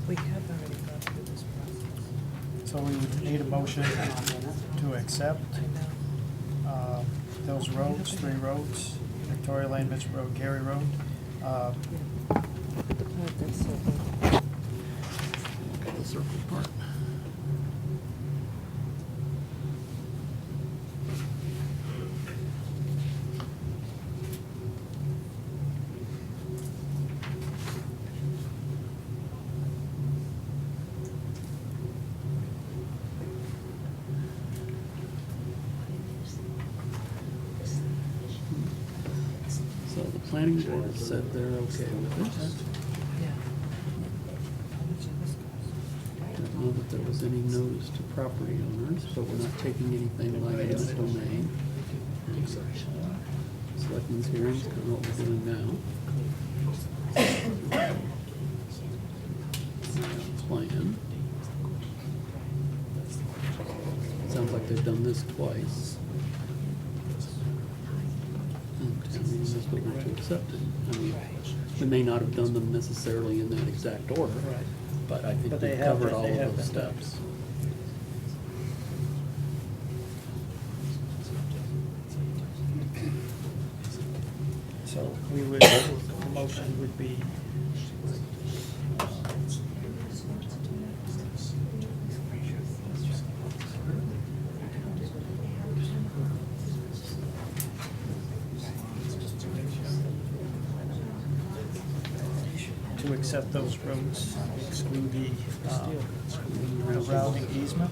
Speaker 2: We have already gone through this process.
Speaker 1: So we would need a motion to accept those roads, 3 roads, Victoria Lane, Mitchell Road, Gary Road.
Speaker 7: The circle part. So the planning board said they're okay with it. Don't know that there was any notice to property owners, but we're not taking anything like eminent domain. Selectmen's hearings, kind of what we're doing now. Plan. Sounds like they've done this twice. And town meeting is willing to accept it. I mean, we may not have done them necessarily in that exact order, but I think
Speaker 1: But they
Speaker 7: we've
Speaker 1: have
Speaker 7: covered
Speaker 1: been-
Speaker 7: all
Speaker 1: they have
Speaker 7: of those
Speaker 1: been done.
Speaker 7: steps.
Speaker 1: So we would, the motion would be to accept those roads, exclude the routing easement.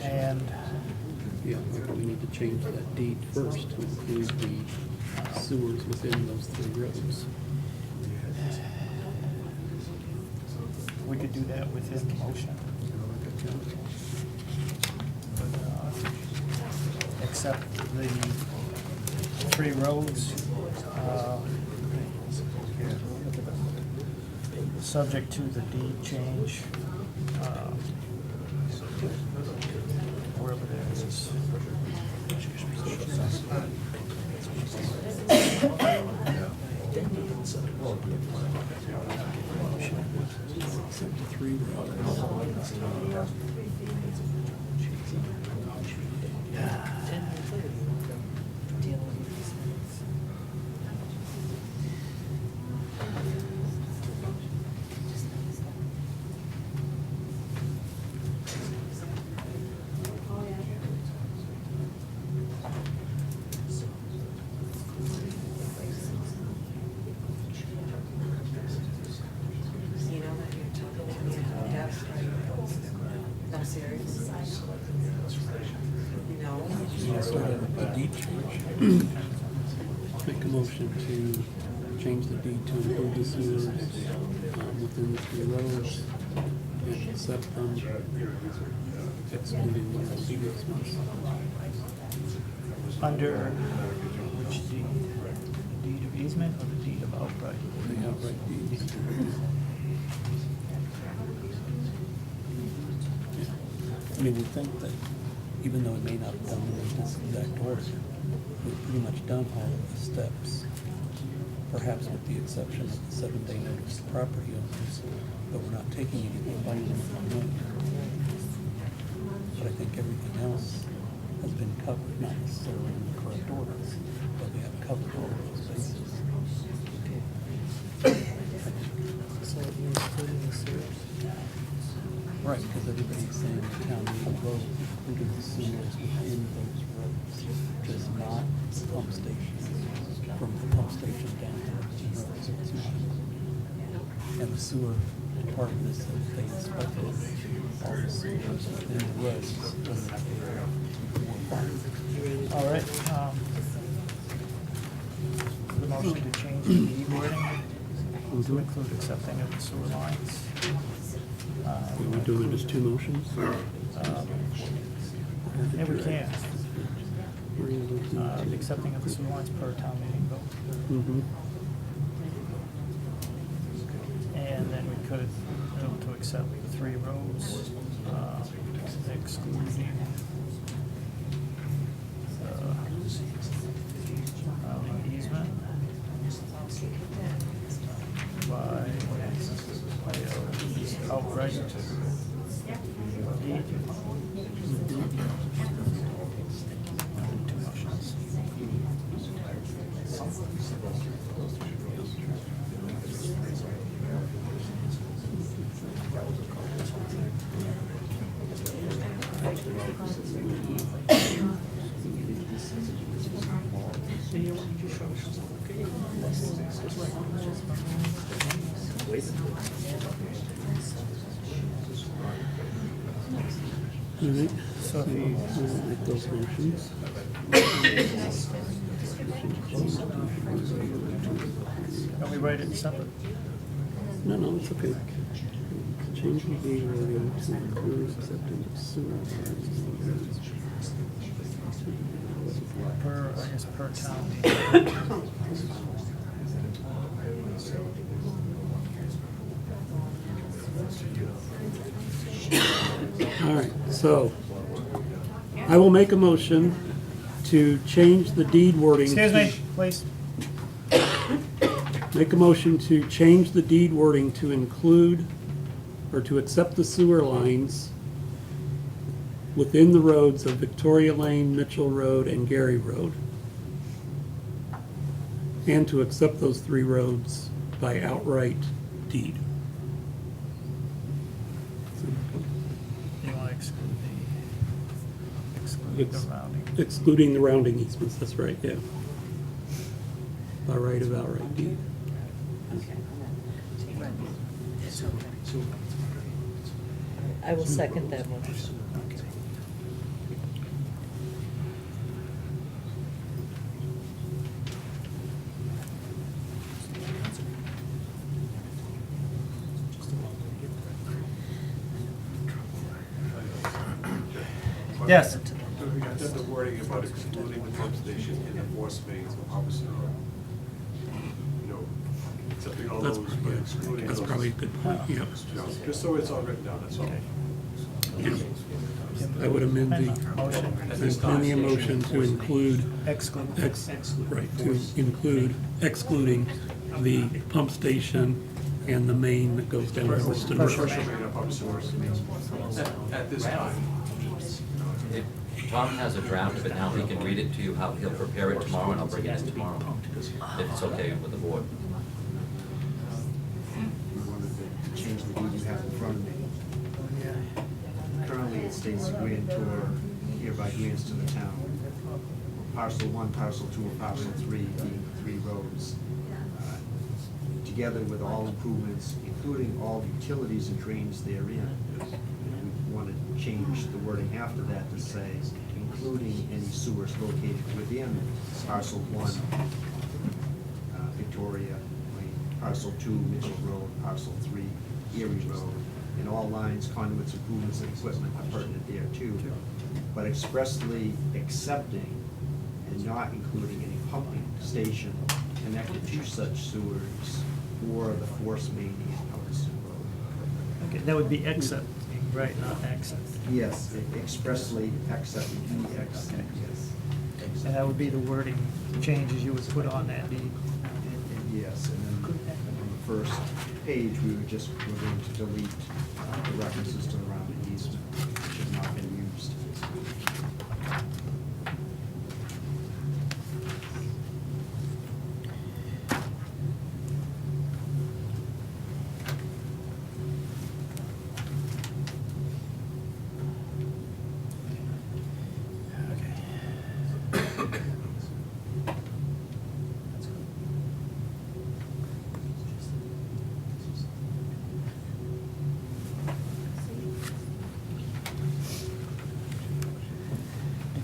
Speaker 1: And
Speaker 7: Yeah, but we need to change that deed first to include the sewers within those 3 roads.
Speaker 1: we could do that within the motion. Accept the 3 roads, subject to the deed change, wherever that is.
Speaker 7: Except the 3 roads.
Speaker 2: You know that you're talking to me about depth. I'm serious. You know?
Speaker 7: The deed change. Make a motion to change the deed to include the sewers within the 3 roads and accept them, excluding the road easements.
Speaker 1: Under which deed? The deed of easement or the deed of outright?
Speaker 7: The outright deeds. Yeah. I mean, we think that even though it may not have done it in this exact order, we've pretty much done all of the steps, perhaps with the exception of the 7-day notice to property owners, but we're not taking anything by them. But I think everything else has been covered, not necessarily in the correct order, but we have covered all of those bases.
Speaker 2: So you're including the sewers?
Speaker 7: Right, because everybody's saying the town meeting vote included the sewers within those roads, just not the pump station, from the pump station down to the road, so it's not. And the sewer, part of this, is they inspected all the sewers within the roads when they
Speaker 1: All right, the motion to change the deed wording to include accepting of the sewer lines.
Speaker 7: Are we doing just two motions?
Speaker 1: Yeah, we can. The accepting of the sewer lines per town meeting vote.
Speaker 7: Mm-hmm.
Speaker 1: And then we could vote to accept the 3 roads, excluding the easement by outright deed. Two motions.
Speaker 7: All right,
Speaker 1: So if you,
Speaker 7: we'll make those motions.
Speaker 1: can we write it separate?
Speaker 7: No, it's okay. Change the deed wording to include acceptance of sewer lines.
Speaker 1: Per, I guess, per town meeting.
Speaker 7: All right, so I will make a motion to change the deed wording.
Speaker 1: Excuse me, please.
Speaker 7: Make a motion to change the deed wording to include, or to accept the sewer lines within the roads of Victoria Lane, Mitchell Road, and Gary Road. And to accept those 3 roads by outright deed.
Speaker 1: You want to exclude the rounding.
Speaker 7: Excluding the rounding easements, that's right, yeah. By right of outright deed.
Speaker 2: I will second that motion.
Speaker 1: Yes.
Speaker 11: Just the wording about excluding the pump station and the force mains of Harbison Road. You know, accepting all
Speaker 7: That's-
Speaker 11: those, but excluding those.
Speaker 7: That's probably a good point, yeah.
Speaker 11: You know, just so it's all written down, that's all.
Speaker 7: I would amend the motion to include,
Speaker 1: Exclude.
Speaker 7: right, to include excluding the pump station and the main that goes down to Harbison Road.
Speaker 11: Pressure main of Harbison Road. At this time.
Speaker 12: If Tom has a draft of it now, he can read it to you, how he'll prepare it tomorrow, and I'll bring it in tomorrow, if it's okay with the board.
Speaker 10: You wanted to change the deed you have in front of me. Currently, it states grantor hereby grants to the town. Parcel 1, parcel 2, and parcel 3 being 3 roads. Together with all improvements, including all utilities and drains therein. We want to change the wording after that to say, including any sewers located within parcel 1, Victoria Lane, parcel 2, Mitchell Road, parcel 3, Erie Road, and all lines, conduits, improvements, and equipment are pertinent there too, but expressly accepting and not including any pumping station connected to such sewers or the force main in Harbison Road.
Speaker 1: Okay, that would be except, right, not access.
Speaker 10: Yes, expressly accepting, yes.
Speaker 1: And that would be the wording changes you would put on that deed.
Speaker 10: Yes, and then on the first page, we're going to delete the references to the rounded easement, which have not been used.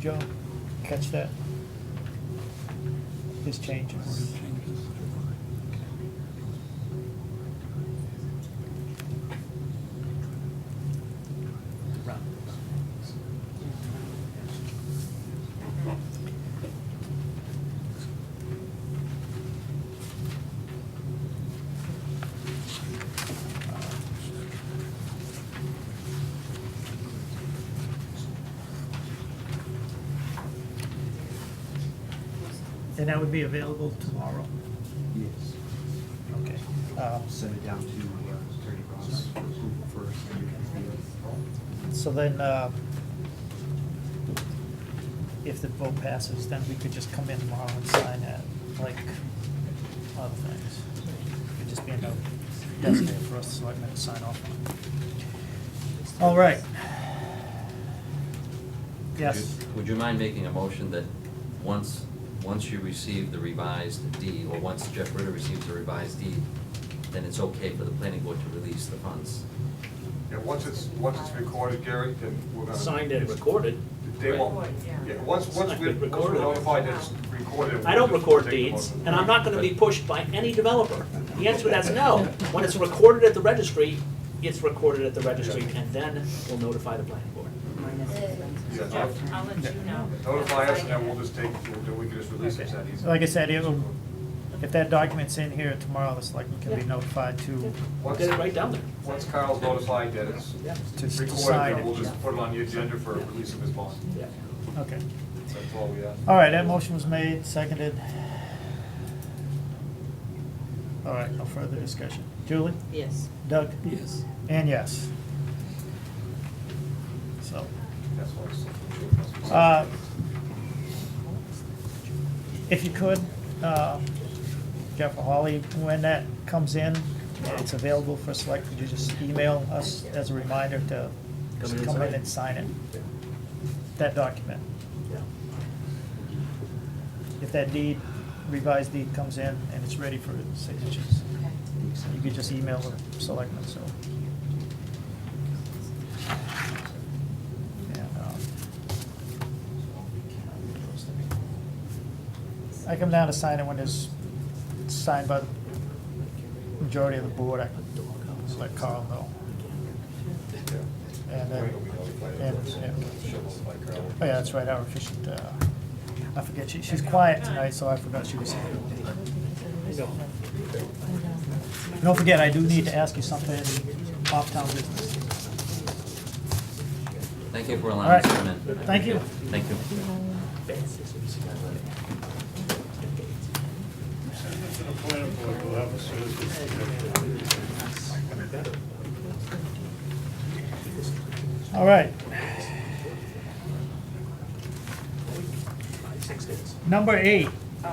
Speaker 1: Joe catch that? His changes. And that would be available tomorrow?
Speaker 10: Yes.
Speaker 1: Okay.
Speaker 10: Send it down to Attorney Ross for approval first, and we can review
Speaker 1: So then, if the vote passes, then we could just come in tomorrow and sign that, like other things. It could just be a note designated for us to select and sign off on. All right. Yes.
Speaker 12: Would you mind making a motion that once you receive the revised deed, or once Jeff Ritter receives the revised deed, then it's okay for the planning board to release the funds?
Speaker 6: Yeah, once it's recorded, Gary, then we're gonna.
Speaker 13: Signed and recorded.
Speaker 6: They won't,
Speaker 3: Record, yeah.
Speaker 6: yeah, once
Speaker 13: Signed
Speaker 6: we're
Speaker 13: and recorded.
Speaker 6: notified that it's recorded.
Speaker 13: I don't
Speaker 6: we'll
Speaker 13: record
Speaker 6: take the
Speaker 13: deeds,
Speaker 6: motion.
Speaker 13: and I'm not gonna be pushed by any developer. The answer to that's no. When it's recorded at the registry, it's recorded at the registry, and then we'll notify the planning board.
Speaker 6: Yeah,
Speaker 3: Jeff, I'll let you know.
Speaker 6: notify us, and then we'll just take, then we can just release it that easy.
Speaker 1: Like I said, if that document's in here tomorrow, the selectmen can be notified to
Speaker 6: Once-
Speaker 13: Get it right down there.
Speaker 6: Once Kyle's notified that it's
Speaker 13: Yeah.
Speaker 1: to
Speaker 6: recorded,
Speaker 1: sign
Speaker 6: then we'll
Speaker 1: it.
Speaker 6: just put it on the agenda for release of his bond.
Speaker 13: Yeah.
Speaker 1: Okay.
Speaker 6: That's all we ask.
Speaker 1: All right, that motion was made, seconded. All right, no further discussion. Julie?
Speaker 2: Yes.
Speaker 1: Doug?
Speaker 7: Yes.
Speaker 1: And yes. So,
Speaker 6: That's why it's.
Speaker 1: if you could, Jeff or Holly, when that comes in, it's available for select, could you just email us as a reminder to
Speaker 13: Come in and
Speaker 1: come
Speaker 13: sign
Speaker 1: in
Speaker 13: it.
Speaker 1: and sign it? That document.
Speaker 13: Yeah.
Speaker 1: If that deed, revised deed comes in and it's ready for signatures, you could just email the selectmen, so. And, I come down to sign it when it's signed by the majority of the board, I can just let Carl know. And then, oh yeah, that's right, our efficient, I forget, she's quiet tonight, so I forgot she was here. Don't forget, I do need to ask you something off-town business.
Speaker 12: Thank you for
Speaker 1: All
Speaker 12: allowing
Speaker 1: right,
Speaker 12: us to come in.
Speaker 1: thank you.
Speaker 12: Thank you.
Speaker 4: Send it to the planning board, we'll have a citizen.
Speaker 1: All right. Number 8,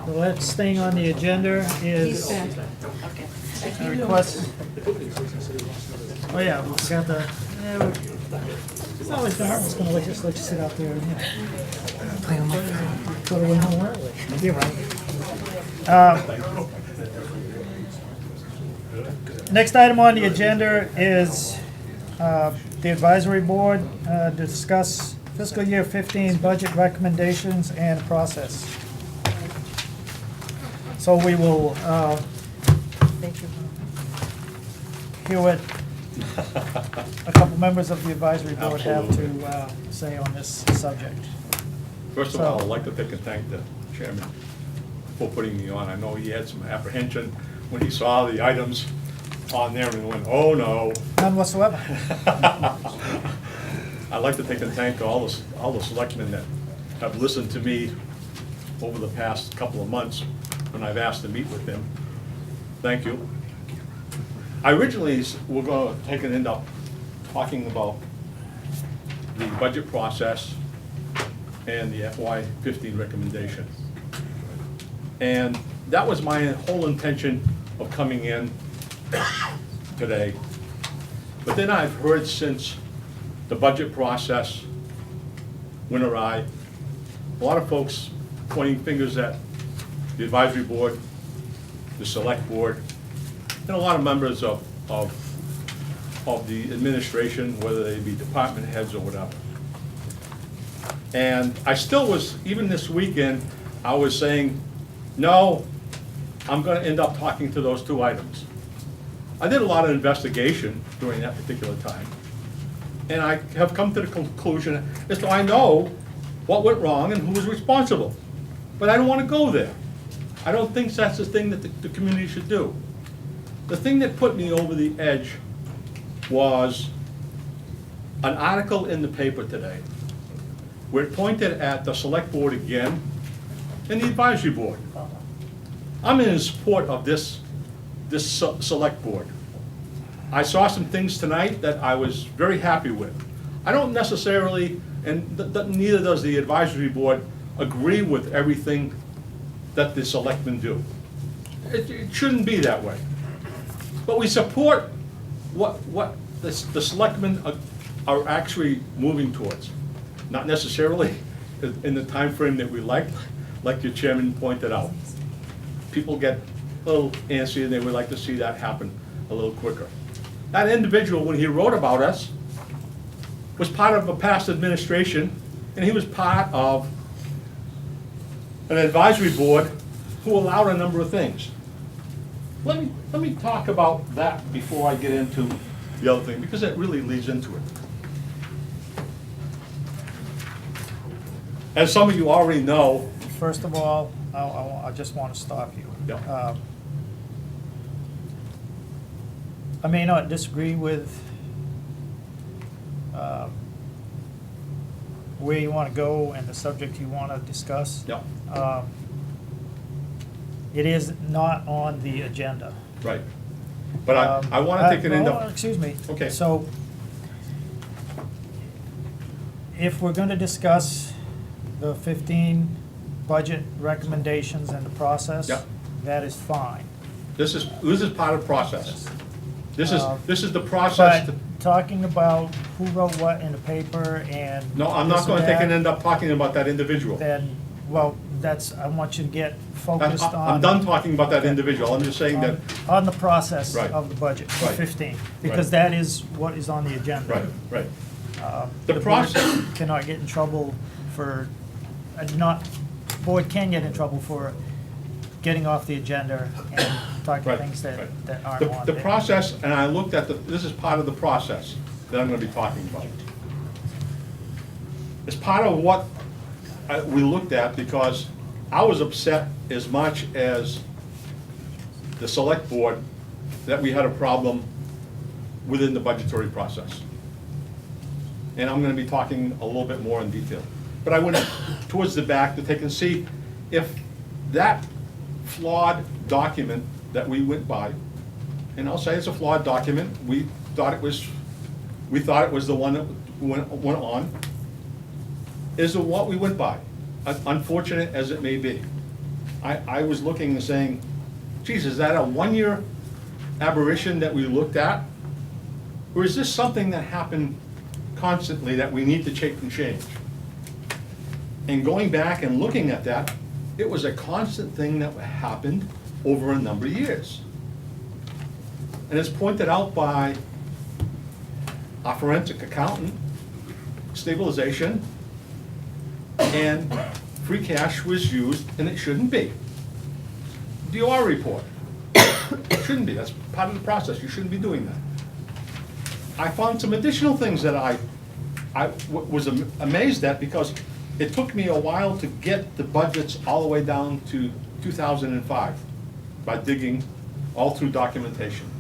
Speaker 1: the last thing on the agenda is a request. Oh yeah, we forgot the, it's always dark, I was gonna let you sit out there, play on my phone. Go away home early. You're right. Next item on the agenda is the advisory board to discuss fiscal year 15 budget recommendations and process. So we will hear what a couple members of the advisory board have to say on this subject.
Speaker 9: First of all,
Speaker 1: So-
Speaker 9: I'd like to take and thank the chairman for putting me on. I know he had some apprehension when he saw the items on there and went, oh, no.
Speaker 1: None whatsoever.
Speaker 9: I'd like to take and thank all the selectmen that have listened to me over the past couple of months when I've asked to meet with them. Thank you. I originally were going to take and end up talking about the budget process and the FY15 recommendation. And that was my whole intention of coming in today. But then I've heard since the budget process went awry, a lot of folks pointing fingers at the advisory board, the select board, and a lot of members of the administration, whether they be department heads or whatever. And I still was, even this weekend, I was saying, no, I'm gonna end up talking to those two items. I did a lot of investigation during that particular time, and I have come to the conclusion as to I know what went wrong and who was responsible. But I don't wanna go there. I don't think that's the thing that the community should do. The thing that put me over the edge was an article in the paper today where it pointed at the select board again and the advisory board. I'm in support of this select board. I saw some things tonight that I was very happy with. I don't necessarily, and neither does the advisory board, agree with everything that the selectmen do. It shouldn't be that way. But we support what the selectmen are actually moving towards. Not necessarily in the time frame that we like your chairman pointed out. People get a little antsy and they would like to see that happen a little quicker. That individual, when he wrote about us, was part of a past administration, and he was part of an advisory board who allowed a number of things. Let me talk about that before I get into the other thing, because it really leads into it. As some of you already know.
Speaker 1: First of all, I just want to stop you.
Speaker 9: Yeah.
Speaker 1: I may not disagree with where you want to go and the subject you want to discuss.
Speaker 9: Yeah.
Speaker 1: It is not on the agenda.
Speaker 9: Right. But I want to take it into.
Speaker 1: Excuse me.
Speaker 9: Okay.
Speaker 1: So, if we're going to discuss the 15 budget recommendations and the process,
Speaker 9: Yeah.
Speaker 1: that is fine.
Speaker 9: This is part of the process. This is the
Speaker 1: But
Speaker 9: process.
Speaker 1: talking about who wrote what in the paper and
Speaker 9: No, I'm not
Speaker 1: this
Speaker 9: going to
Speaker 1: and
Speaker 9: take and
Speaker 1: that,
Speaker 9: end up talking about that individual.
Speaker 1: Then, well, I want you to get focused on.
Speaker 9: I'm done talking about that individual. I'm just saying that.
Speaker 1: On the process
Speaker 9: Right.
Speaker 1: of the budget for
Speaker 9: Right.
Speaker 1: 15, because
Speaker 9: Right.
Speaker 1: that is what is on the agenda.
Speaker 9: Right.
Speaker 1: The
Speaker 9: The
Speaker 1: board
Speaker 9: process.
Speaker 1: cannot get in trouble for, board can get in trouble for getting off the agenda and talking
Speaker 9: Right,
Speaker 1: things that
Speaker 9: right.
Speaker 1: aren't on
Speaker 9: The
Speaker 1: there.
Speaker 9: process, and I looked at this is part of the process that I'm going to be talking about. It's part of what we looked at, because I was upset as much as the select board that we had a problem within the budgetary process. And I'm going to be talking a little bit more in detail. But I went towards the back to take and see if that flawed document that we went by, and I'll say it's a flawed document, we thought it was the one that went on, is what we went by, unfortunate as it may be. I was looking and saying, geez, is that a one-year aberration that we looked at? Or is this something that happened constantly that we need to change? And going back and looking at that, it was a constant thing that happened over a number of years. And it's pointed out by our forensic accountant, stabilization, and free cash was used, and it shouldn't be. DOR report, it shouldn't be, that's part of the process, you shouldn't be doing that. I found some additional things that I was amazed at, because it took me a while to get the budgets all the way down to 2005 by digging all through documentation.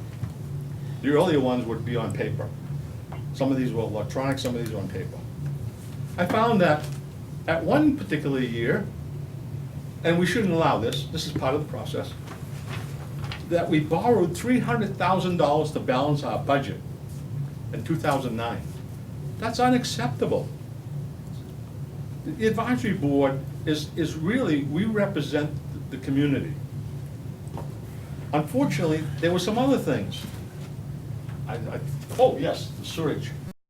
Speaker 9: The earlier ones would be on paper. Some of these were electronic, some of these were on paper. I found that at one particular year, and we shouldn't allow this is part of the process, that we borrowed $300,000 to balance our budget in 2009. That's unacceptable. The advisory board is really, we represent the community. Unfortunately, there were some other things. Oh, yes, the sewage.